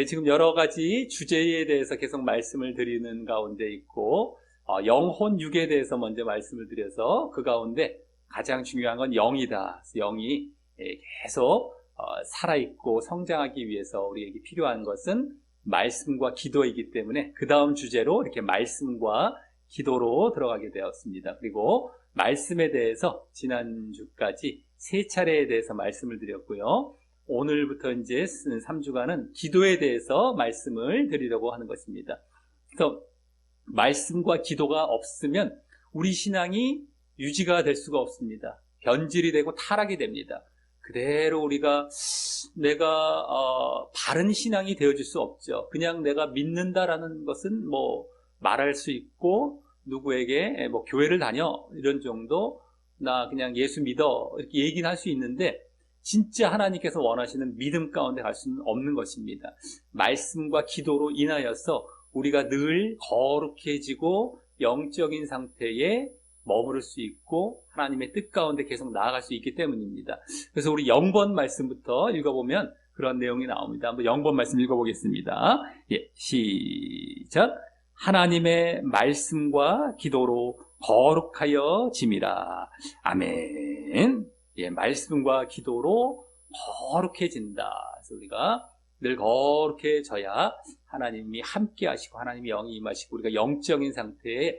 지금 여러 가지 주제에 대해서 계속 말씀을 드리는 가운데 있고, 영혼 육에 대해서 먼저 말씀을 드려서 그 가운데 가장 중요한 건 영이다. 영이 계속 살아있고 성장하기 위해서 우리에게 필요한 것은 말씀과 기도이기 때문에 그 다음 주제로 이렇게 말씀과 기도로 들어가게 되었습니다. 그리고 말씀에 대해서 지난주까지 세 차례에 대해서 말씀을 드렸고요. 오늘부터 이제 3주간은 기도에 대해서 말씀을 드리려고 하는 것입니다. 그래서 말씀과 기도가 없으면 우리 신앙이 유지가 될 수가 없습니다. 변질이 되고 타락이 됩니다. 그대로 내가 바른 신앙이 되어질 수 없죠. 그냥 내가 믿는다라는 것은 말할 수 있고 누구에게 교회를 다녀 이런 정도, 나 그냥 예수 믿어 이렇게 얘기는 할 수 있는데 진짜 하나님께서 원하시는 믿음 가운데 갈 수는 없는 것입니다. 말씀과 기도로 인하여서 우리가 늘 거룩해지고 영적인 상태에 머무를 수 있고 하나님의 뜻 가운데 계속 나아갈 수 있기 때문입니다. 그래서 우리 0번 말씀부터 읽어보면 그런 내용이 나옵니다. 한번 0번 말씀 읽어보겠습니다. 시작. 하나님의 말씀과 기도로 거룩하여 짐이라. 아멘. 말씀과 기도로 거룩해진다. 그래서 우리가 늘 거룩해져야 하나님이 함께 하시고 하나님의 영이 임하시고 우리가 영적인 상태에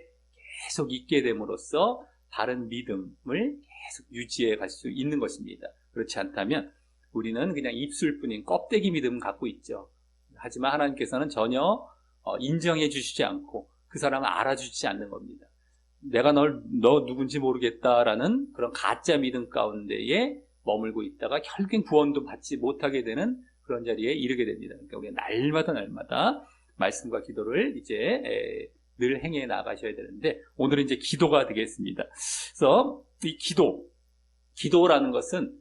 계속 있게 됨으로써 바른 믿음을 계속 유지해 갈 수 있는 것입니다. 그렇지 않다면 우리는 그냥 입술뿐인 껍데기 믿음 갖고 있죠. 하지만 하나님께서는 전혀 인정해 주시지 않고 그 사람을 알아주지 않는 겁니다. 내가 너 누군지 모르겠다라는 그런 가짜 믿음 가운데에 머물고 있다가 결국엔 구원도 받지 못하게 되는 그런 자리에 이르게 됩니다. 그러니까 우리가 날마다 말씀과 기도를 이제 늘 행해 나가셔야 되는데 오늘은 이제 기도가 되겠습니다. 그래서 이 기도라는 것은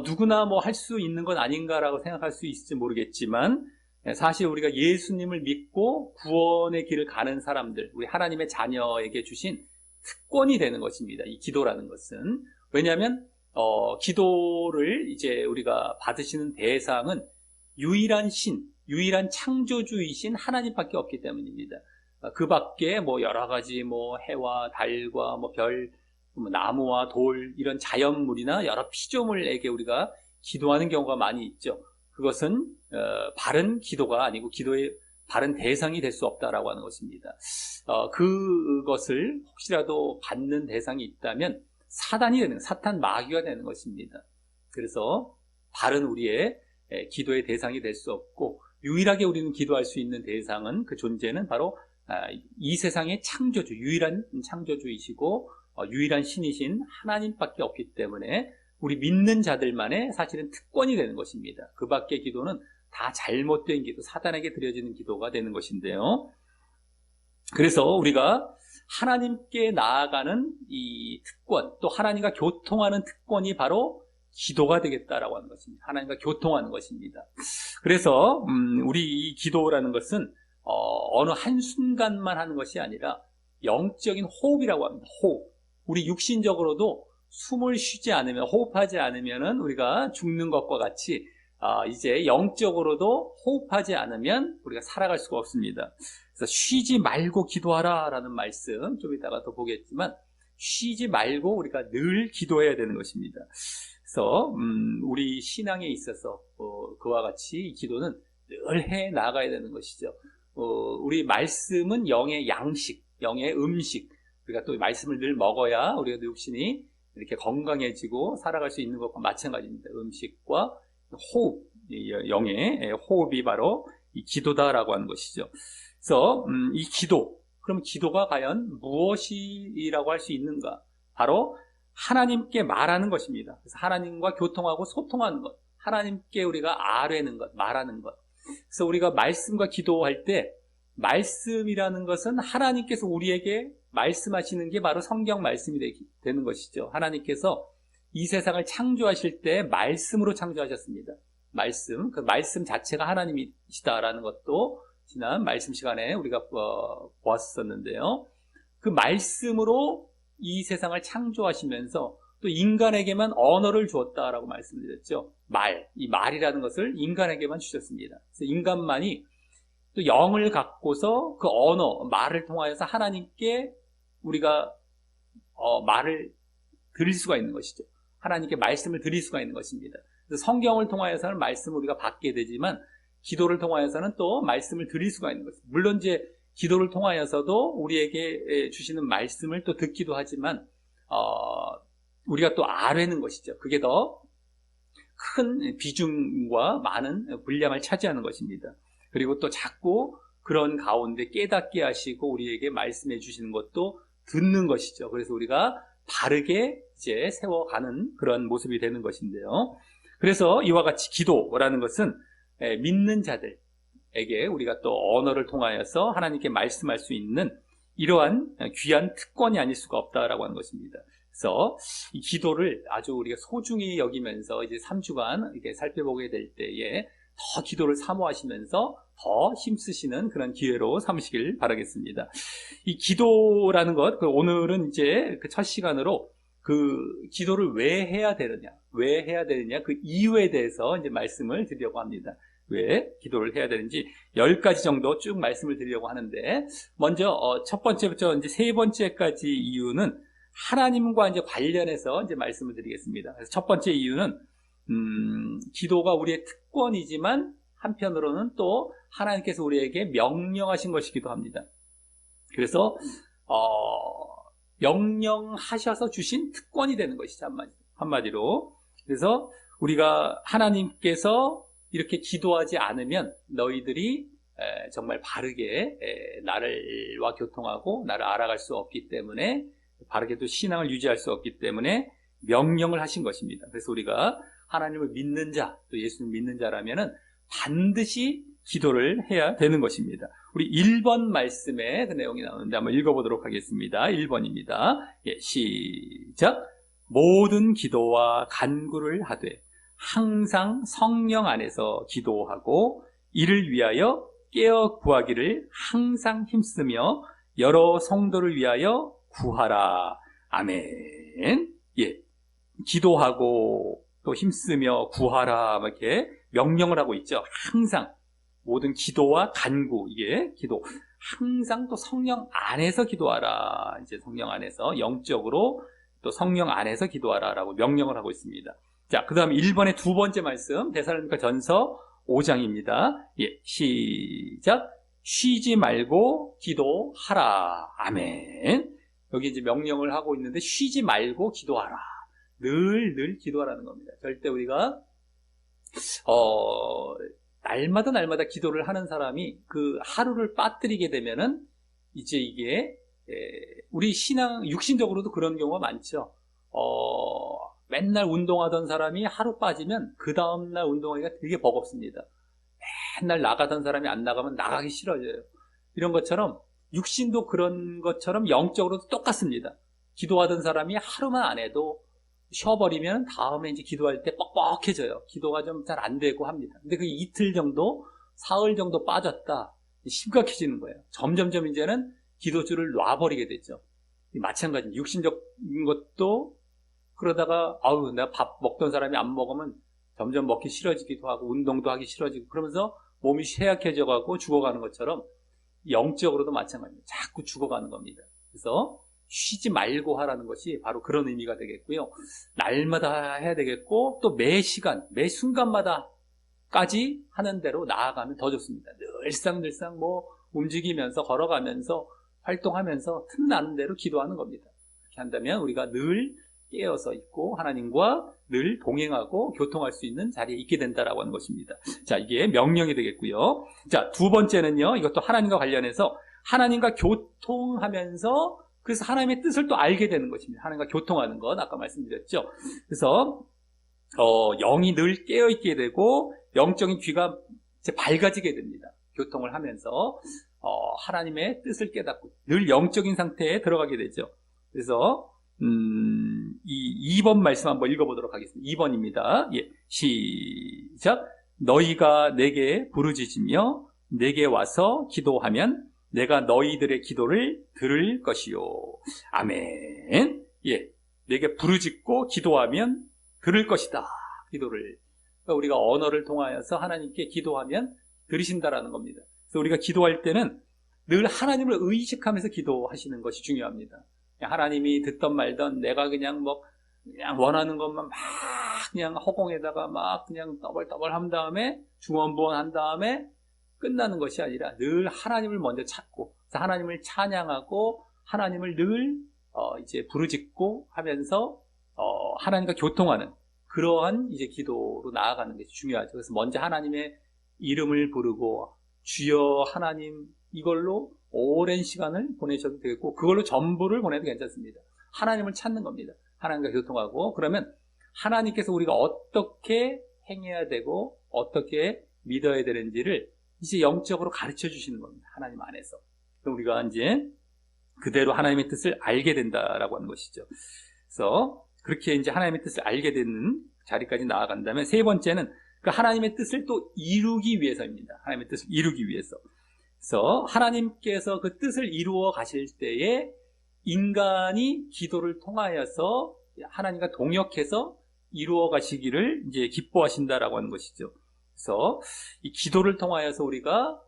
누구나 할 수 있는 건 아닌가라고 생각할 수 있을지 모르겠지만 사실 우리가 예수님을 믿고 구원의 길을 가는 사람들, 우리 하나님의 자녀에게 주신 특권이 되는 것입니다. 이 기도라는 것은. 왜냐하면 기도를 이제 우리가 받으시는 대상은 유일한 창조주이신 하나님밖에 없기 때문입니다. 그 밖에 여러 가지 해와 달과 별, 나무와 돌 이런 자연물이나 여러 피조물에게 우리가 기도하는 경우가 많이 있죠. 그것은 바른 기도가 아니고 기도의 바른 대상이 될 수 없다라고 하는 것입니다. 그것을 혹시라도 받는 대상이 있다면 사탄 마귀가 되는 것입니다. 그래서 바른 우리의 기도의 대상이 될 수 없고 유일하게 우리는 기도할 수 있는 대상은 그 존재는 바로 이 세상의 창조주, 유일한 창조주이시고 유일한 신이신 하나님밖에 없기 때문에 우리 믿는 자들만의 사실은 특권이 되는 것입니다. 그 밖의 기도는 다 잘못된 기도, 사단에게 드려지는 기도가 되는 것인데요. 그래서 우리가 하나님께 나아가는 이 특권, 또 하나님과 교통하는 특권이 바로 기도가 되겠다라고 하는 것입니다. 하나님과 교통하는 것입니다. 그래서 우리 이 기도라는 것은 어느 한순간만 하는 것이 아니라 영적인 호흡이라고 합니다. 호흡. 우리 육신적으로도 숨을 쉬지 않으면, 호흡하지 않으면 우리가 죽는 것과 같이 이제 영적으로도 호흡하지 않으면 우리가 살아갈 수가 없습니다. 그래서 쉬지 말고 기도하라 라는 말씀 좀 이따가 더 보겠지만 쉬지 말고 우리가 늘 기도해야 되는 것입니다. 그래서 우리 신앙에 있어서 그와 같이 이 기도는 늘 해 나가야 되는 것이죠. 우리 말씀은 영의 양식, 영의 음식. 우리가 또 말씀을 늘 먹어야 우리가 육신이 이렇게 건강해지고 살아갈 수 있는 것과 마찬가지입니다. 음식과 호흡, 영의 호흡이 바로 이 기도다라고 하는 것이죠. 그래서 이 기도, 그럼 기도가 과연 무엇이라고 할 수 있는가? 바로 하나님께 말하는 것입니다. 그래서 하나님과 교통하고 소통하는 것, 하나님께 우리가 아뢰는 것, 말하는 것. 그래서 우리가 말씀과 기도할 때 말씀이라는 것은 하나님께서 우리에게 말씀하시는 게 바로 성경 말씀이 되는 것이죠. 하나님께서 이 세상을 창조하실 때 말씀으로 창조하셨습니다. 말씀, 그 말씀 자체가 하나님이시다라는 것도 지난 말씀 시간에 우리가 보았었는데요. 그 말씀으로 이 세상을 창조하시면서 또 인간에게만 언어를 주었다라고 말씀드렸죠. 이 말이라는 것을 인간에게만 주셨습니다. 그래서 인간만이 또 영을 갖고서 그 언어, 말을 통하여서 하나님께 우리가 말을 드릴 수가 있는 것이죠. 하나님께 말씀을 드릴 수가 있는 것입니다. 그래서 성경을 통하여서는 말씀을 우리가 받게 되지만 기도를 통하여서는 또 말씀을 드릴 수가 있는 것입니다. 물론 이제 기도를 통하여서도 우리에게 주시는 말씀을 또 듣기도 하지만 우리가 또 아뢰는 것이죠. 그게 더 큰 비중과 많은 분량을 차지하는 것입니다. 그리고 또 자꾸 그런 가운데 깨닫게 하시고 우리에게 말씀해 주시는 것도 듣는 것이죠. 그래서 우리가 바르게 이제 세워가는 그런 모습이 되는 것인데요. 그래서 이와 같이 기도라는 것은 믿는 자들에게 우리가 또 언어를 통하여서 하나님께 말씀할 수 있는 이러한 귀한 특권이 아닐 수가 없다라고 하는 것입니다. 그래서 이 기도를 아주 우리가 소중히 여기면서 이제 3주간 이렇게 살펴보게 될 때에 더 기도를 사모하시면서 더 힘쓰시는 그런 기회로 삼으시길 바라겠습니다. 이 기도라는 것, 오늘은 이제 그 첫 시간으로 그 기도를 왜 해야 되느냐, 그 이유에 대해서 이제 말씀을 드리려고 합니다. 왜 기도를 해야 되는지 10가지 정도 쭉 말씀을 드리려고 하는데, 먼저 첫 번째부터 이제 세 번째까지 이유는 하나님과 이제 관련해서 이제 말씀을 드리겠습니다. 그래서 첫 번째 이유는 기도가 우리의 특권이지만 한편으로는 또 하나님께서 우리에게 명령하신 것이기도 합니다. 그래서 명령하셔서 주신 특권이 되는 것이죠, 한마디로. 그래서 우리가 하나님께서 이렇게 기도하지 않으면 너희들이 정말 바르게 나를와 교통하고 나를 알아갈 수 없기 때문에, 바르게 또 신앙을 유지할 수 없기 때문에 명령을 하신 것입니다. 그래서 우리가 하나님을 믿는 자, 또 예수를 믿는 자라면은 반드시 기도를 해야 되는 것입니다. 우리 1번 말씀에 그 내용이 나오는데 한번 읽어보도록 하겠습니다. 1번입니다. 시작. 모든 기도와 간구를 하되 항상 성령 안에서 기도하고 이를 위하여 깨어 구하기를 항상 힘쓰며 여러 성도를 위하여 구하라. 아멘. 기도하고 또 힘쓰며 구하라, 이렇게 명령을 하고 있죠. 항상 모든 기도와 간구, 이게 기도. 항상 또 성령 안에서 기도하라. 이제 성령 안에서 영적으로 또 성령 안에서 기도하라라고 명령을 하고 있습니다. 자, 그 다음 1번의 두 번째 말씀, 데살로니가 전서 5장입니다. 시작. 쉬지 말고 기도하라. 아멘. 여기 이제 명령을 하고 있는데 쉬지 말고 기도하라. 늘 기도하라는 겁니다. 절대 우리가 날마다 기도를 하는 사람이 그 하루를 빠뜨리게 되면은 이제 이게 우리 신앙 육신적으로도 그런 경우가 많죠. 맨날 운동하던 사람이 하루 빠지면 그 다음날 운동하기가 되게 버겁습니다. 맨날 나가던 사람이 안 나가면 나가기 싫어져요. 이런 것처럼 육신도 그런 것처럼 영적으로도 똑같습니다. 기도하던 사람이 하루만 안 해도 쉬어버리면 다음에 이제 기도할 때 뻑뻑해져요. 기도가 좀 잘 안 되고 합니다. 근데 그 이틀 정도, 사흘 정도 빠졌다, 심각해지는 거예요. 점점점 이제는 기도줄을 놔버리게 되죠. 마찬가지입니다. 육신적인 것도 그러다가 내가 밥 먹던 사람이 안 먹으면 점점 먹기 싫어지기도 하고 운동도 하기 싫어지고 그러면서 몸이 쇠약해져 가고 죽어가는 것처럼 영적으로도 마찬가지입니다. 자꾸 죽어가는 겁니다. 그래서 쉬지 말고 하라는 것이 바로 그런 의미가 되겠고요. 날마다 해야 되겠고 또 매 시간, 매 순간마다까지 하는 대로 나아가면 더 좋습니다. 늘상 움직이면서 걸어가면서 활동하면서 틈나는 대로 기도하는 겁니다. 그렇게 한다면 우리가 늘 깨어서 있고 하나님과 늘 동행하고 교통할 수 있는 자리에 있게 된다라고 하는 것입니다. 자, 이게 명령이 되겠고요. 자, 두 번째는요. 이것도 하나님과 관련해서 하나님과 교통하면서 그래서 하나님의 뜻을 또 알게 되는 것입니다. 하나님과 교통하는 것 아까 말씀드렸죠. 그래서 영이 늘 깨어 있게 되고 영적인 귀가 이제 밝아지게 됩니다. 교통을 하면서 하나님의 뜻을 깨닫고 늘 영적인 상태에 들어가게 되죠. 그래서 이 2번 말씀 한번 읽어보도록 하겠습니다. 2번입니다. 시작. 너희가 내게 부르짖으며 내게 와서 기도하면 내가 너희들의 기도를 들을 것이요. 아멘. 내게 부르짖고 기도하면 들을 것이다. 기도를. 그러니까 우리가 언어를 통하여서 하나님께 기도하면 들으신다라는 겁니다. 그래서 우리가 기도할 때는 늘 하나님을 의식하면서 기도하시는 것이 중요합니다. 하나님이 듣던 말던 내가 그냥 원하는 것만 막 그냥 허공에다가 막 그냥 떠벌떠벌 한 다음에 중언부언한 다음에 끝나는 것이 아니라 늘 하나님을 먼저 찾고 하나님을 찬양하고 하나님을 늘 이제 부르짖고 하면서 하나님과 교통하는 그러한 이제 기도로 나아가는 것이 중요하죠. 그래서 먼저 하나님의 이름을 부르고 주여 하나님 이걸로 오랜 시간을 보내셔도 되고 그걸로 전부를 보내도 괜찮습니다. 하나님을 찾는 겁니다. 하나님과 교통하고 그러면 하나님께서 우리가 어떻게 행해야 되고 어떻게 믿어야 되는지를 이제 영적으로 가르쳐 주시는 겁니다. 하나님 안에서. 그럼 우리가 이제 그대로 하나님의 뜻을 알게 된다라고 하는 것이죠. 그래서 그렇게 이제 하나님의 뜻을 알게 되는 자리까지 나아간다면 세 번째는 그 하나님의 뜻을 또 이루기 위해서입니다. 하나님의 뜻을 이루기 위해서. 그래서 하나님께서 그 뜻을 이루어 가실 때에 인간이 기도를 통하여서 하나님과 동역해서 이루어 가시기를 이제 기뻐하신다라고 하는 것이죠. 그래서 이 기도를 통하여서 우리가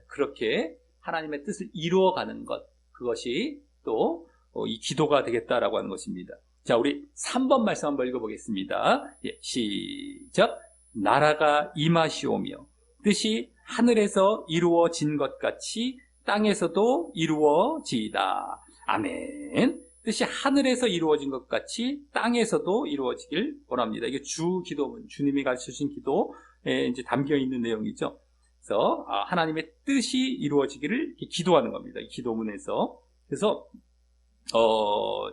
그렇게 하나님의 뜻을 이루어 가는 것, 그것이 또 이 기도가 되겠다라고 하는 것입니다. 자, 우리 3번 말씀 한번 읽어보겠습니다. 예, 시작. 나라가 임하시오며 뜻이 하늘에서 이루어진 것 같이 땅에서도 이루어지이다. 아멘. 뜻이 하늘에서 이루어진 것 같이 땅에서도 이루어지길 원합니다. 이게 주 기도문, 주님이 가르쳐주신 기도에 이제 담겨 있는 내용이죠. 그래서 하나님의 뜻이 이루어지기를 기도하는 겁니다. 이 기도문에서. 그래서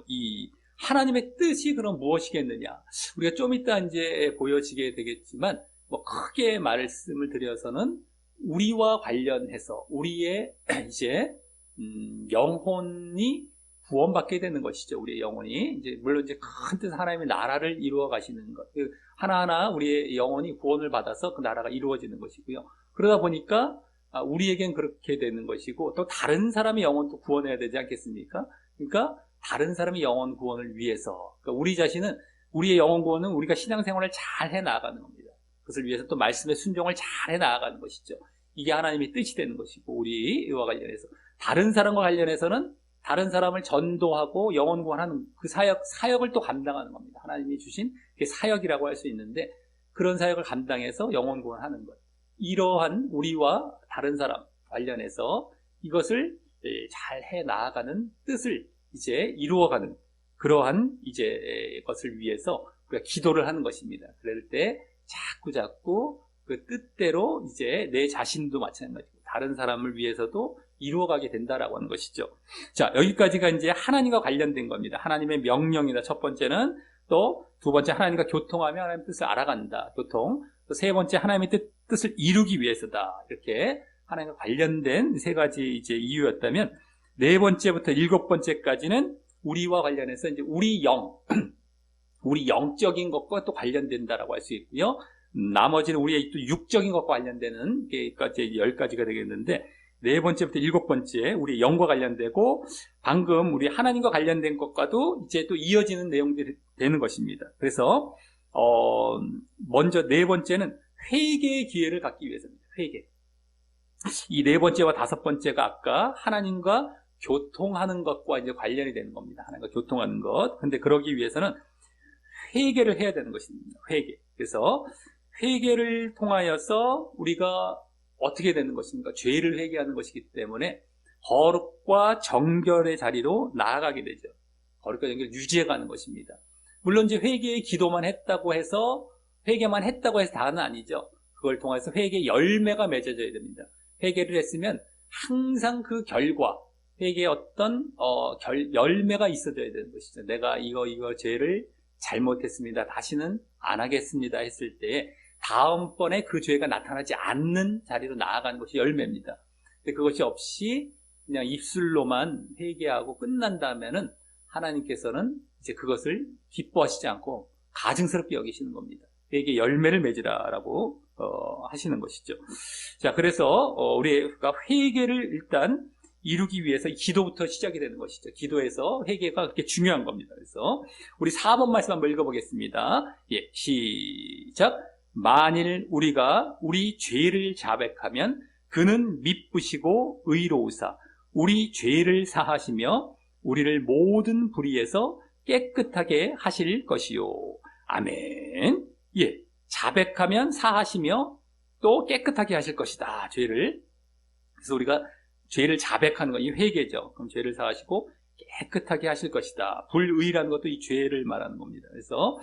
이 하나님의 뜻이 그럼 무엇이겠느냐? 우리가 좀 이따 이제 보여지게 되겠지만 크게 말씀을 드려서는 우리와 관련해서 우리의 이제 영혼이 구원받게 되는 것이죠. 우리의 영혼이 이제 물론 이제 큰 뜻 하나님의 나라를 이루어 가시는 것, 하나하나 우리의 영혼이 구원을 받아서 그 나라가 이루어지는 것이고요. 그러다 보니까 우리에겐 그렇게 되는 것이고 또 다른 사람의 영혼도 구원해야 되지 않겠습니까? 그러니까 다른 사람의 영혼 구원을 위해서 그러니까 우리 자신은 우리의 영혼 구원은 우리가 신앙생활을 잘 해 나가는 겁니다. 그것을 위해서 또 말씀의 순종을 잘 해 나가는 것이죠. 이게 하나님의 뜻이 되는 것이고 우리와 관련해서 다른 사람과 관련해서는 다른 사람을 전도하고 영혼 구원하는 그 사역을 또 감당하는 겁니다. 하나님이 주신 그 사역이라고 할 수 있는데 그런 사역을 감당해서 영혼 구원하는 것. 이러한 우리와 다른 사람 관련해서 이것을 잘 해 나아가는 뜻을 이제 이루어가는 그러한 이제 것을 위해서 우리가 기도를 하는 것입니다. 그럴 때 자꾸 그 뜻대로 이제 내 자신도 마찬가지고 다른 사람을 위해서도 이루어가게 된다라고 하는 것이죠. 자, 여기까지가 이제 하나님과 관련된 겁니다. 하나님의 명령이다. 첫 번째는 또 두 번째 하나님과 교통하며 하나님의 뜻을 알아간다. 교통. 또 세 번째 하나님의 뜻을 이루기 위해서다. 이렇게 하나님과 관련된 세 가지 이제 이유였다면 네 번째부터 일곱 번째까지는 우리와 관련해서 이제 우리 영적인 것과 또 관련된다라고 할 수 있고요. 나머지는 우리의 또 육적인 것과 관련되는 게까지 10가지가 되겠는데 네 번째부터 일곱 번째 우리 영과 관련되고 방금 우리 하나님과 관련된 것과도 이제 또 이어지는 내용들이 되는 것입니다. 그래서 먼저 네 번째는 회개의 기회를 갖기 위해서입니다. 회개. 이 네 번째와 다섯 번째가 아까 하나님과 교통하는 것과 이제 관련이 되는 겁니다. 하나님과 교통하는 것. 근데 그러기 위해서는 회개를 해야 되는 것입니다. 회개. 그래서 회개를 통하여서 우리가 어떻게 되는 것입니까? 죄를 회개하는 것이기 때문에 거룩과 정결의 자리로 나아가게 되죠. 거룩과 정결을 유지해가는 것입니다. 물론 이제 회개의 기도만 했다고 해서 회개만 했다고 해서 다는 아니죠. 그걸 통해서 회개의 열매가 맺어져야 됩니다. 회개를 했으면 항상 그 결과, 회개의 어떤 열매가 있어져야 되는 것이죠. 내가 이거 죄를 잘못했습니다. 다시는 안 하겠습니다 했을 때 다음번에 그 죄가 나타나지 않는 자리로 나아가는 것이 열매입니다. 근데 그것이 없이 그냥 입술로만 회개하고 끝난다면은 하나님께서는 이제 그것을 기뻐하시지 않고 가증스럽게 여기시는 겁니다. 회개 열매를 맺으라라고 하시는 것이죠. 자, 그래서 우리가 회개를 일단 이루기 위해서 기도부터 시작이 되는 것이죠. 기도에서 회개가 그렇게 중요한 겁니다. 그래서 우리 4번 말씀 한번 읽어보겠습니다. 예, 시작. 만일 우리가 우리 죄를 자백하면 그는 미쁘시고 의로우사 우리 죄를 사하시며 우리를 모든 불의에서 깨끗하게 하실 것이요. 아멘. 예, 자백하면 사하시며 또 깨끗하게 하실 것이다. 죄를. 그래서 우리가 죄를 자백하는 거, 이 회개죠. 그럼 죄를 사하시고 깨끗하게 하실 것이다. 불의라는 것도 이 죄를 말하는 겁니다. 그래서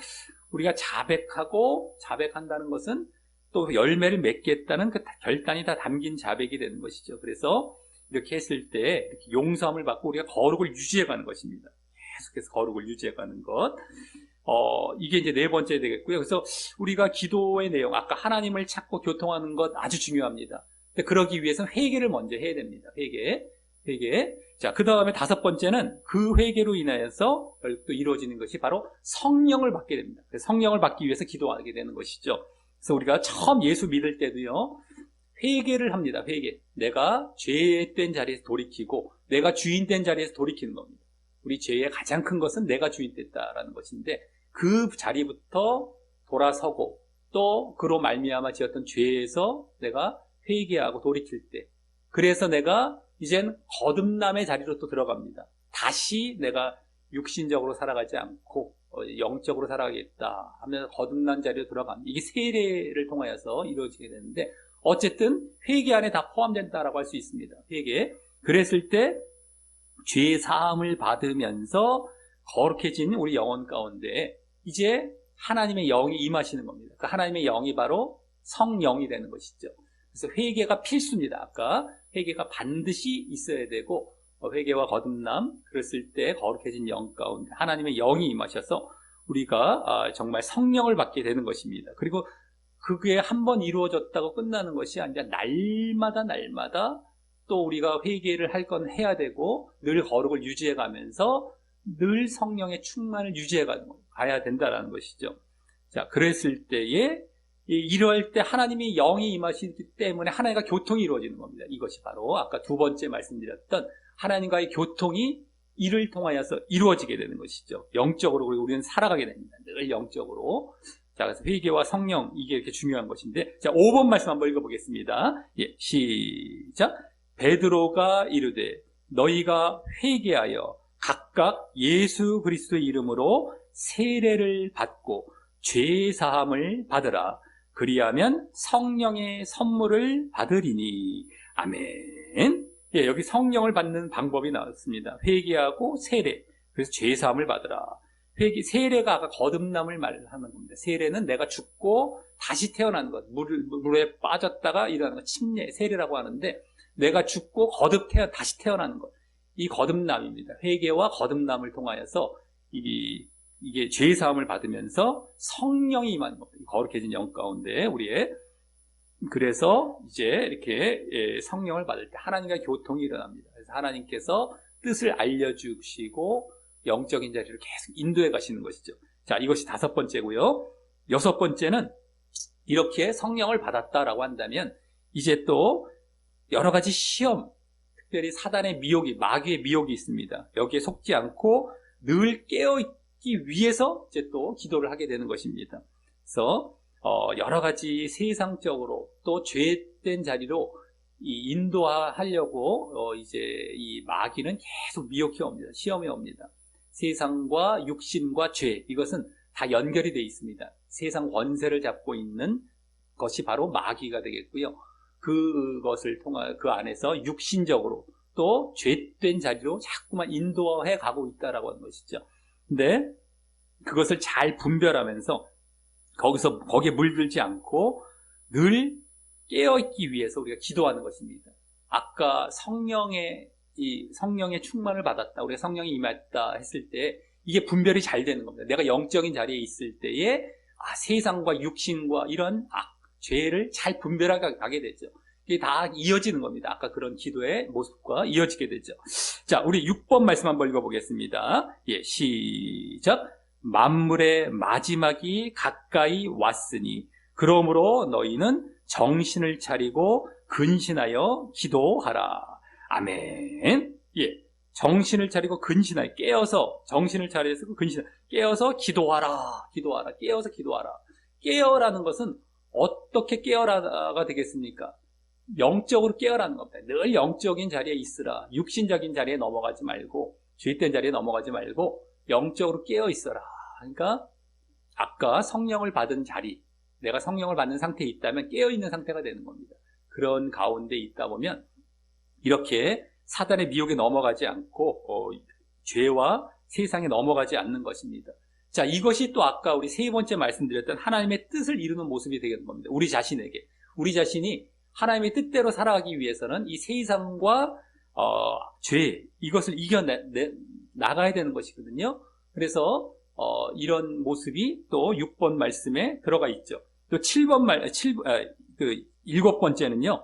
우리가 자백한다는 것은 또 열매를 맺겠다는 그 결단이 다 담긴 자백이 되는 것이죠. 그래서 이렇게 했을 때 이렇게 용서함을 받고 우리가 거룩을 유지해가는 것입니다. 계속해서 거룩을 유지해가는 것. 이게 이제 네 번째 되겠고요. 그래서 우리가 기도의 내용, 아까 하나님을 찾고 교통하는 것 아주 중요합니다. 근데 그러기 위해서는 회개를 먼저 해야 됩니다. 회개. 자, 그 다음에 다섯 번째는 그 회개로 인하여서 또 이루어지는 것이 바로 성령을 받게 됩니다. 그래서 성령을 받기 위해서 기도하게 되는 것이죠. 그래서 우리가 처음 예수 믿을 때도요, 회개를 합니다. 회개. 내가 죄된 자리에서 돌이키고 내가 주인 된 자리에서 돌이키는 겁니다. 우리 죄의 가장 큰 것은 내가 주인 됐다라는 것인데 그 자리부터 돌아서고 또 그로 말미암아 지었던 죄에서 내가 회개하고 돌이킬 때, 그래서 내가 이젠 거듭남의 자리로 또 들어갑니다. 다시 내가 육신적으로 살아가지 않고 영적으로 살아가겠다 하면 거듭난 자리로 들어갑니다. 이게 세례를 통하여서 이루어지게 되는데 어쨌든 회개 안에 다 포함된다라고 할 수 있습니다. 회개. 그랬을 때 죄 사함을 받으면서 거룩해진 우리 영혼 가운데 이제 하나님의 영이 임하시는 겁니다. 그 하나님의 영이 바로 성령이 되는 것이죠. 그래서 회개가 필수입니다. 아까 회개가 반드시 있어야 되고 회개와 거듭남, 그랬을 때 거룩해진 영 가운데 하나님의 영이 임하셔서 우리가 정말 성령을 받게 되는 것입니다. 그리고 그게 한번 이루어졌다고 끝나는 것이 아니라 날마다 또 우리가 회개를 할 건 해야 되고 늘 거룩을 유지해 가면서 늘 성령의 충만을 유지해 가야 된다는 것이죠. 자, 그랬을 때에 이럴 때 하나님의 영이 임하시기 때문에 하나님과 교통이 이루어지는 겁니다. 이것이 바로 아까 두 번째 말씀드렸던 하나님과의 교통이 이를 통하여서 이루어지게 되는 것이죠. 영적으로. 그리고 우리는 살아가게 됩니다. 늘 영적으로. 자, 그래서 회개와 성령, 이게 이렇게 중요한 것인데, 자, 5번 말씀 한번 읽어보겠습니다. 예, 시작. 베드로가 이르되 너희가 회개하여 각각 예수 그리스도의 이름으로 세례를 받고 죄 사함을 받으라. 그리하면 성령의 선물을 받으리니. 아멘. 예, 여기 성령을 받는 방법이 나왔습니다. 회개하고 세례. 그래서 죄 사함을 받으라. 세례가 아까 거듭남을 말하는 겁니다. 세례는 내가 죽고 다시 태어나는 것. 물에 빠졌다가 일어나는 것. 침례, 세례라고 하는데 내가 죽고 다시 태어나는 것. 이 거듭남입니다. 회개와 거듭남을 통하여서 이게 죄 사함을 받으면서 성령이 임하는 겁니다. 거룩해진 영 가운데 우리의. 그래서 이제 이렇게 성령을 받을 때 하나님과 교통이 일어납니다. 그래서 하나님께서 뜻을 알려주시고 영적인 자리를 계속 인도해 가시는 것이죠. 자, 이것이 다섯 번째고요. 여섯 번째는 이렇게 성령을 받았다라고 한다면 이제 또 여러 가지 시험, 특별히 사단의 미혹이, 마귀의 미혹이 있습니다. 여기에 속지 않고 늘 깨어있기 위해서 이제 또 기도를 하게 되는 것입니다. 그래서 여러 가지 세상적으로 또 죄된 자리로 인도하려고 이제 이 마귀는 계속 미혹해 옵니다. 시험해 옵니다. 세상과 육신과 죄, 이것은 다 연결이 되어 있습니다. 세상 권세를 잡고 있는 것이 바로 마귀가 되겠고요. 그것을 통해 그 안에서 육신적으로 또 죄된 자리로 자꾸만 인도해 가고 있다라고 하는 것이죠. 근데 그것을 잘 분별하면서 거기에 물들지 않고 늘 깨어있기 위해서 우리가 기도하는 것입니다. 아까 성령의 충만을 받았다, 우리가 성령이 임했다 했을 때 이게 분별이 잘 되는 겁니다. 내가 영적인 자리에 있을 때에 세상과 육신과 이런 죄를 잘 분별하게 되죠. 이게 다 이어지는 겁니다. 아까 그런 기도의 모습과 이어지게 되죠. 자, 우리 6번 말씀 한번 읽어보겠습니다. 예, 시작. 만물의 마지막이 가까이 왔으니 그러므로 너희는 정신을 차리고 근신하여 기도하라. 아멘. 예. 정신을 차리고 근신하여 깨어서 정신을 차려서 깨어서 기도하라. 깨어서 기도하라. 깨어라는 것은 어떻게 깨어라가 되겠습니까? 영적으로 깨어라는 겁니다. 늘 영적인 자리에 있으라. 육신적인 자리에 넘어가지 말고 죄된 자리에 넘어가지 말고 영적으로 깨어 있어라. 그러니까 아까 성령을 받은 자리, 내가 성령을 받는 상태에 있다면 깨어 있는 상태가 되는 겁니다. 그런 가운데 있다 보면 이렇게 사단의 미혹에 넘어가지 않고 죄와 세상에 넘어가지 않는 것입니다. 자, 이것이 또 아까 우리 세 번째 말씀드렸던 하나님의 뜻을 이루는 모습이 되는 겁니다. 우리 자신에게. 우리 자신이 하나님의 뜻대로 살아가기 위해서는 이 세상과 죄, 이것을 나가야 되는 것이거든요. 그래서 이런 모습이 또 6번 말씀에 들어가 있죠. 또 7번 7번째는요.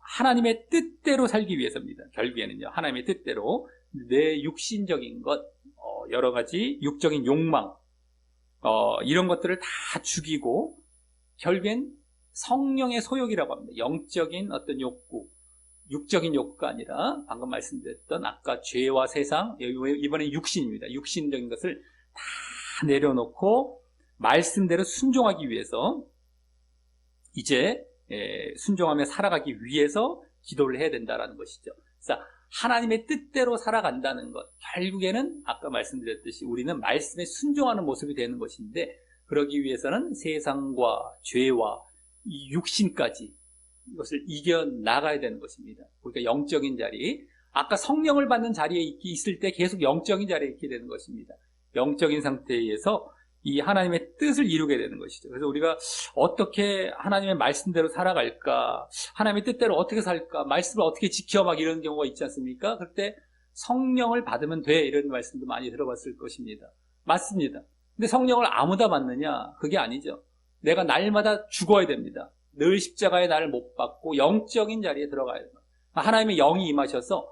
하나님의 뜻대로 살기 위해서입니다. 결국에는요. 하나님의 뜻대로 내 육신적인 것, 여러 가지 육적인 욕망, 이런 것들을 다 죽이고 결국엔 성령의 소욕이라고 합니다. 영적인 어떤 욕구, 육적인 욕구가 아니라 방금 말씀드렸던 아까 죄와 세상, 이번엔 육신입니다. 육신적인 것을 다 내려놓고 말씀대로 순종하기 위해서 이제 순종하며 살아가기 위해서 기도를 해야 된다는 것이죠. 그래서 하나님의 뜻대로 살아간다는 것, 결국에는 아까 말씀드렸듯이 우리는 말씀에 순종하는 모습이 되는 것인데 그러기 위해서는 세상과 죄와 이 육신까지 이것을 이겨나가야 되는 것입니다. 그러니까 영적인 자리, 아까 성령을 받는 자리에 있을 때 계속 영적인 자리에 있게 되는 것입니다. 영적인 상태에서 이 하나님의 뜻을 이루게 되는 것이죠. 그래서 우리가 어떻게 하나님의 말씀대로 살아갈까, 하나님의 뜻대로 어떻게 살까, 말씀을 어떻게 지켜 막 이런 경우가 있지 않습니까? 그럴 때 성령을 받으면 돼, 이런 말씀도 많이 들어봤을 것입니다. 맞습니다. 근데 성령을 아무나 받느냐? 그게 아니죠. 내가 날마다 죽어야 됩니다. 늘 십자가에 나를 못 박고 영적인 자리에 들어가야 됩니다. 하나님의 영이 임하셔서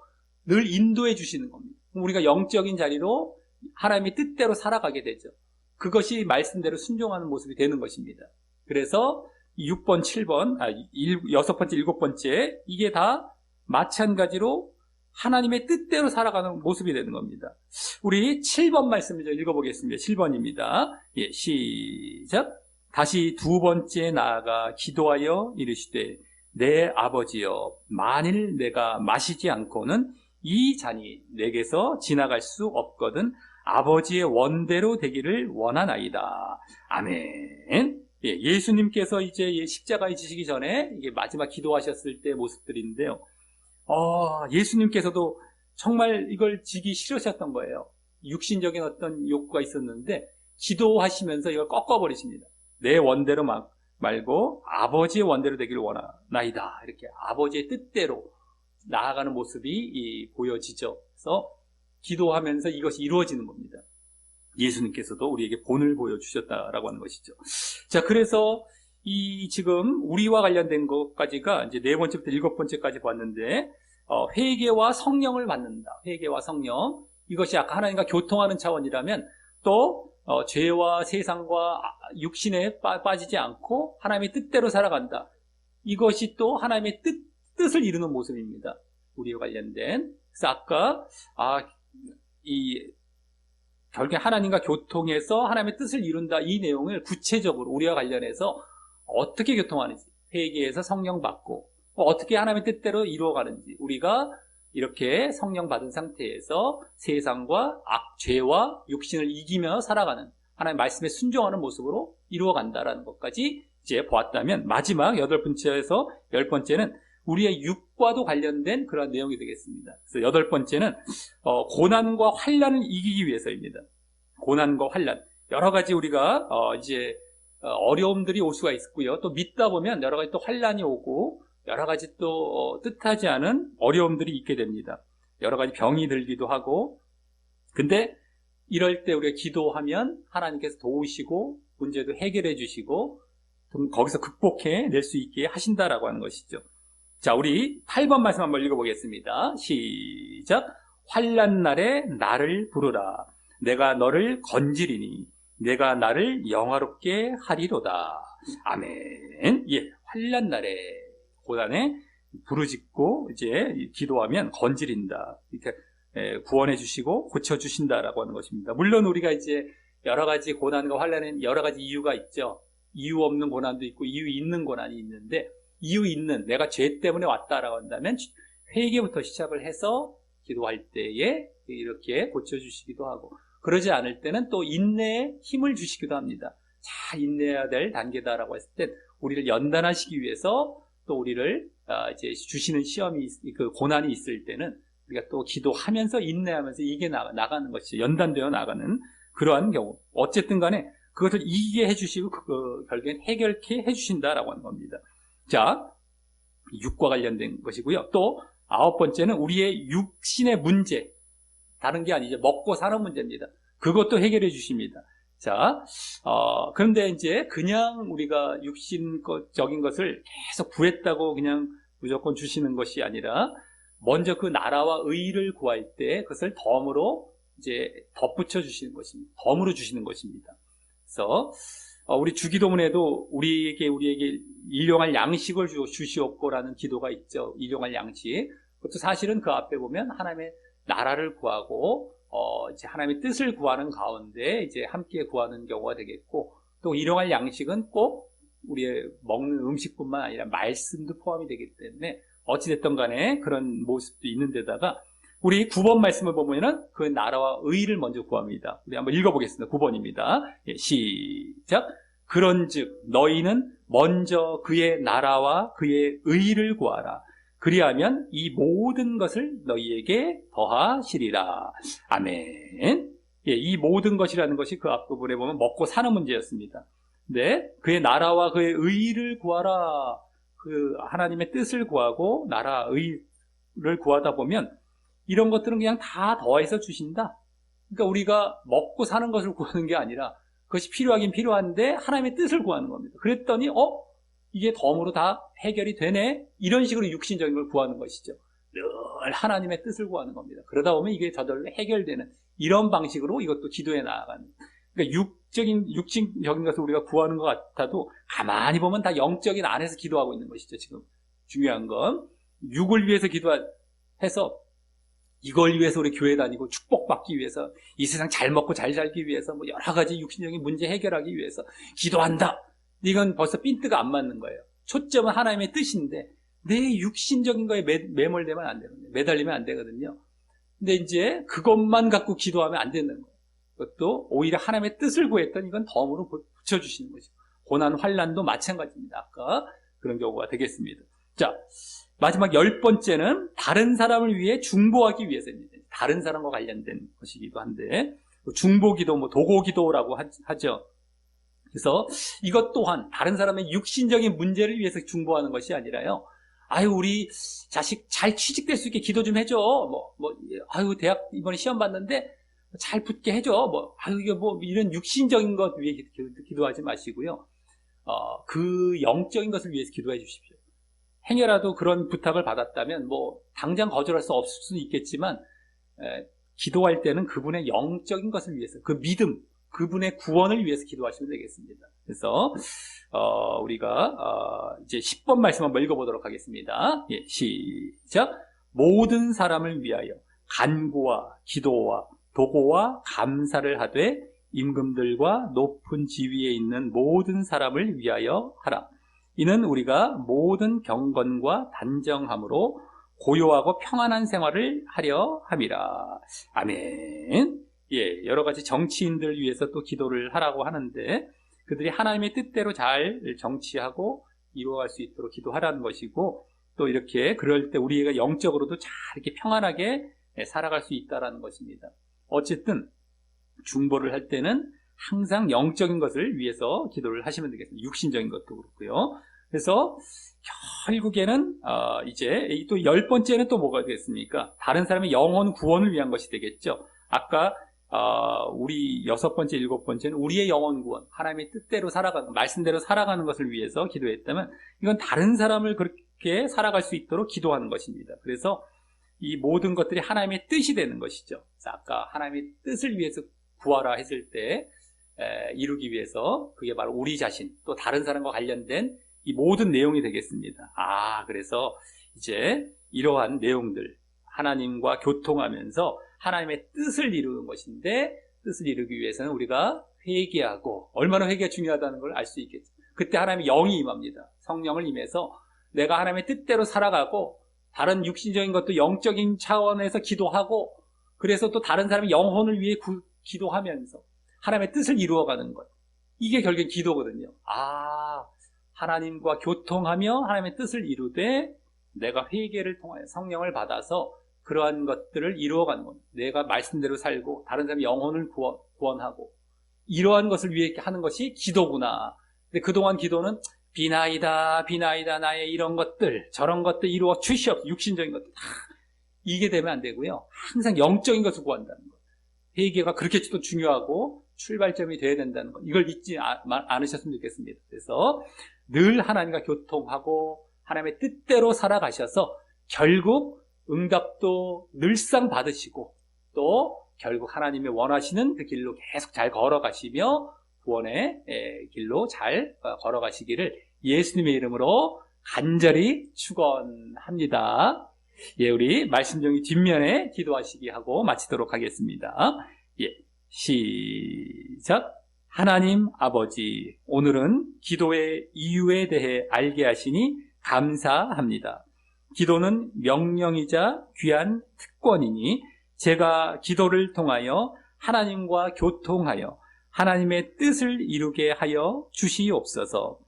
늘 인도해 주시는 겁니다. 우리가 영적인 자리로 하나님의 뜻대로 살아가게 되죠. 그것이 말씀대로 순종하는 모습이 되는 것입니다. 그래서 6번, 7번, 6번째, 7번째 이게 다 마찬가지로 하나님의 뜻대로 살아가는 모습이 되는 겁니다. 우리 7번 말씀을 읽어보겠습니다. 7번입니다. 예, 시작. 다시 두 번째 나아가 기도하여 이르시되 내 아버지여 만일 내가 마시지 않고는 이 잔이 내게서 지나갈 수 없거든 아버지의 원대로 되기를 원하나이다. 아멘. 예, 예수님께서 이제 십자가에 지시기 전에 이게 마지막 기도하셨을 때 모습들인데요. 예수님께서도 정말 이걸 지기 싫으셨던 거예요. 육신적인 어떤 욕구가 있었는데 기도하시면서 이걸 꺾어버리십니다. 내 원대로 말고 아버지의 원대로 되기를 원하나이다. 이렇게 아버지의 뜻대로 나아가는 모습이 보여지죠. 그래서 기도하면서 이것이 이루어지는 겁니다. 예수님께서도 우리에게 본을 보여주셨다라고 하는 것이죠. 자, 그래서 지금 우리와 관련된 것까지가 이제 4번째부터 7번째까지 봤는데, 회개와 성령을 받는다. 회개와 성령. 이것이 아까 하나님과 교통하는 차원이라면 또, 죄와 세상과 육신에 빠지지 않고 하나님의 뜻대로 살아간다. 이것이 또 하나님의 뜻을 이루는 모습입니다. 우리와 관련된. 그래서 아까, 결국에 하나님과 교통해서 하나님의 뜻을 이룬다. 이 내용을 구체적으로 우리와 관련해서 어떻게 교통하는지, 회개에서 성령 받고, 어떻게 하나님의 뜻대로 이루어가는지, 우리가 이렇게 성령 받은 상태에서 세상과 죄와 육신을 이기며 살아가는 하나님의 말씀에 순종하는 모습으로 이루어간다라는 것까지 이제 보았다면, 마지막 8번째에서 10번째는 우리의 육과도 관련된 그런 내용이 되겠습니다. 그래서 8번째는 고난과 환난을 이기기 위해서입니다. 고난과 환난. 여러 가지 우리가 이제 어려움들이 올 수가 있고요. 또 믿다 보면 여러 가지 또 환난이 오고 여러 가지 또 뜻하지 않은 어려움들이 있게 됩니다. 여러 가지 병이 들기도 하고. 근데 이럴 때 우리가 기도하면 하나님께서 도우시고 문제도 해결해 주시고 거기서 극복해 낼 수 있게 하신다라고 하는 것이죠. 자, 우리 8번 말씀 한번 읽어보겠습니다. 시작. 환난 날에 나를 부르라. 내가 너를 건지리니 내가 나를 영화롭게 하리로다. 아멘. 예, 환난 날에 고난에 부르짖고 이제 기도하면 건지린다. 이렇게 구원해 주시고 고쳐 주신다라고 하는 것입니다. 물론 우리가 이제 여러 가지 고난과 환난은 여러 가지 이유가 있죠. 이유 없는 고난도 있고 이유 있는 고난이 있는데, 이유 있는 내가 죄 때문에 왔다라고 한다면 회개부터 시작을 해서 기도할 때에 이렇게 고쳐주시기도 하고, 그러지 않을 때는 또 인내에 힘을 주시기도 합니다. 자, 인내해야 될 단계다라고 했을 때 우리를 연단하시기 위해서 또 우리를 이제 주시는 시험이, 그 고난이 있을 때는 우리가 또 기도하면서 인내하면서 이게 나가는 것이죠. 연단되어 나가는 그러한 경우. 어쨌든 간에 그것을 이기게 해주시고 결국엔 해결케 해주신다라고 하는 겁니다. 자, 육과 관련된 것이고요. 또 9번째는 우리의 육신의 문제, 다른 게 아니죠. 먹고 사는 문제입니다. 그것도 해결해 주십니다. 자, 그런데 이제 그냥 우리가 육신적인 것을 계속 구했다고 그냥 무조건 주시는 것이 아니라, 먼저 그 나라와 의를 구할 때 그것을 덤으로 이제 덧붙여 주시는 것입니다. 덤으로 주시는 것입니다. 그래서 우리 주기도문에도 우리에게 일용할 양식을 주시옵고라는 기도가 있죠. 일용할 양식. 그것도 사실은 그 앞에 보면 하나님의 나라를 구하고 이제 하나님의 뜻을 구하는 가운데 이제 함께 구하는 경우가 되겠고, 또 일용할 양식은 꼭 우리의 먹는 음식뿐만 아니라 말씀도 포함이 되기 때문에 어찌됐든 간에 그런 모습도 있는 데다가, 우리 9번 말씀을 보면은 그 나라와 의를 먼저 구합니다. 우리 한번 읽어보겠습니다. 9번입니다. 예, 시작. 그런즉 너희는 먼저 그의 나라와 그의 의를 구하라. 그리하면 이 모든 것을 너희에게 더하시리라. 아멘. 예, 이 모든 것이라는 것이 그 앞부분에 보면 먹고 사는 문제였습니다. 네, 그의 나라와 그의 의를 구하라. 그 하나님의 뜻을 구하고 나라 의를 구하다 보면 이런 것들은 그냥 다 더해서 주신다. 그러니까 우리가 먹고 사는 것을 구하는 게 아니라 그것이 필요하긴 필요한데 하나님의 뜻을 구하는 겁니다. 그랬더니 이게 덤으로 다 해결이 되네? 이런 식으로 육신적인 걸 구하는 것이죠. 늘 하나님의 뜻을 구하는 겁니다. 그러다 보면 이게 저절로 해결되는 이런 방식으로 이것도 기도에 나아가는. 그러니까 육신적인 것을 우리가 구하는 것 같아도 가만히 보면 다 영적인 안에서 기도하고 있는 것이죠. 지금 중요한 건 육을 위해서 기도해서 이걸 위해서 우리 교회 다니고 축복받기 위해서, 이 세상 잘 먹고 잘 살기 위해서, 뭐 여러 가지 육신적인 문제 해결하기 위해서 기도한다. 이건 벌써 핀트가 안 맞는 거예요. 초점은 하나님의 뜻인데 내 육신적인 거에 매몰되면 안 되거든요. 매달리면 안 되거든요. 근데 이제 그것만 갖고 기도하면 안 되는 거예요. 그것도 오히려 하나님의 뜻을 구했던 이건 덤으로 붙여주시는 것이고, 고난 환난도 마찬가지입니다. 아까 그런 경우가 되겠습니다. 자, 마지막 10번째는 다른 사람을 위해 중보하기 위해서입니다. 다른 사람과 관련된 것이기도 한데, 중보기도, 도고기도라고 하죠. 그래서 이것 또한 다른 사람의 육신적인 문제를 위해서 중보하는 것이 아니라요, 우리 자식 잘 취직될 수 있게 기도 좀 해줘. 대학 이번에 시험 봤는데 잘 붙게 해줘. 이런 육신적인 것 위해 기도하지 마시고요. 그 영적인 것을 위해서 기도해 주십시오. 행여라도 그런 부탁을 받았다면 당장 거절할 수 없을 수는 있겠지만, 기도할 때는 그분의 영적인 것을 위해서, 그 믿음, 그분의 구원을 위해서 기도하시면 되겠습니다. 그래서 우리가 이제 10번 말씀 한번 읽어보도록 하겠습니다. 예, 시작. 모든 사람을 위하여 간구와 기도와 도고와 감사를 하되 임금들과 높은 지위에 있는 모든 사람을 위하여 하라. 이는 우리가 모든 경건과 단정함으로 고요하고 평안한 생활을 하려 함이라. 아멘. 예, 여러 가지 정치인들 위해서 또 기도를 하라고 하는데, 그들이 하나님의 뜻대로 잘 정치하고 이루어갈 수 있도록 기도하라는 것이고, 또 이렇게 그럴 때 우리가 영적으로도 잘 이렇게 평안하게 살아갈 수 있다라는 것입니다. 어쨌든 중보를 할 때는 항상 영적인 것을 위해서 기도를 하시면 되겠습니다. 육신적인 것도 그렇고요. 그래서 결국에는 이제 또 10번째는 또 뭐가 되겠습니까? 다른 사람의 영혼 구원을 위한 것이 되겠죠. 아까 우리 6번째, 7번째는 우리의 영혼 구원, 하나님의 뜻대로 살아가는, 말씀대로 살아가는 것을 위해서 기도했다면, 이건 다른 사람을 그렇게 살아갈 수 있도록 기도하는 것입니다. 그래서 이 모든 것들이 하나님의 뜻이 되는 것이죠. 아까 하나님의 뜻을 위해서 구하라 했을 때 이루기 위해서, 그게 바로 우리 자신, 또 다른 사람과 관련된 이 모든 내용이 되겠습니다. 그래서 이제 이러한 내용들, 하나님과 교통하면서 하나님의 뜻을 이루는 것인데, 뜻을 이루기 위해서는 우리가 회개하고, 얼마나 회개가 중요하다는 걸 알 수 있겠죠. 그때 하나님의 영이 임합니다. 성령을 임해서 내가 하나님의 뜻대로 살아가고, 다른 육신적인 것도 영적인 차원에서 기도하고, 그래서 또 다른 사람의 영혼을 위해 기도하면서 하나님의 뜻을 이루어가는 것. 이게 결국엔 기도거든요. 하나님과 교통하며 하나님의 뜻을 이루되 내가 회개를 통하여 성령을 받아서 그러한 것들을 이루어가는 것. 내가 말씀대로 살고 다른 사람의 영혼을 구원하고 이러한 것을 위해 하는 것이 기도구나. 근데 그동안 기도는 비나이다 나의 이런 것들 저런 것들 이루어 주시옵소서. 육신적인 것들 이게 되면 안 되고요. 항상 영적인 것을 구한다는 것. 회개가 그렇게 또 중요하고 출발점이 되어야 된다는 것. 이걸 잊지 않으셨으면 좋겠습니다. 그래서 늘 하나님과 교통하고 하나님의 뜻대로 살아가셔서 결국 응답도 늘상 받으시고 또 결국 하나님이 원하시는 그 길로 계속 잘 걸어가시며 구원의 길로 잘 걸어가시기를 예수님의 이름으로 간절히 축원합니다. 우리 말씀 정리 뒷면에 기도하시기 하고 마치도록 하겠습니다. 시작. 하나님 아버지, 오늘은 기도의 이유에 대해 알게 하시니 감사합니다. 기도는 명령이자 귀한 특권이니 제가 기도를 통하여 하나님과 교통하여 하나님의 뜻을 이루게 하여 주시옵소서.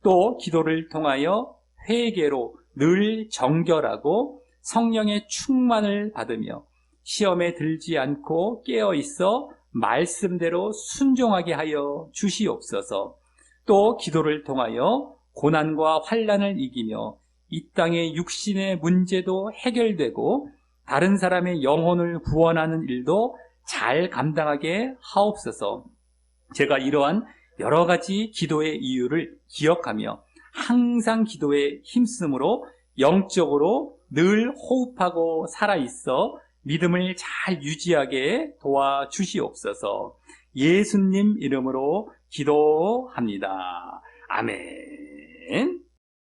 또 기도를 통하여 회개로 늘 정결하고 성령의 충만을 받으며 시험에 들지 않고 깨어 있어 말씀대로 순종하게 하여 주시옵소서. 또 기도를 통하여 고난과 환난을 이기며 이 땅의 육신의 문제도 해결되고 다른 사람의 영혼을 구원하는 일도 잘 감당하게 하옵소서. 제가 이러한 여러 가지 기도의 이유를 기억하며 항상 기도에 힘쓰므로 영적으로 늘 호흡하고 살아있어 믿음을 잘 유지하게 도와주시옵소서. 예수님 이름으로 기도합니다. 아멘.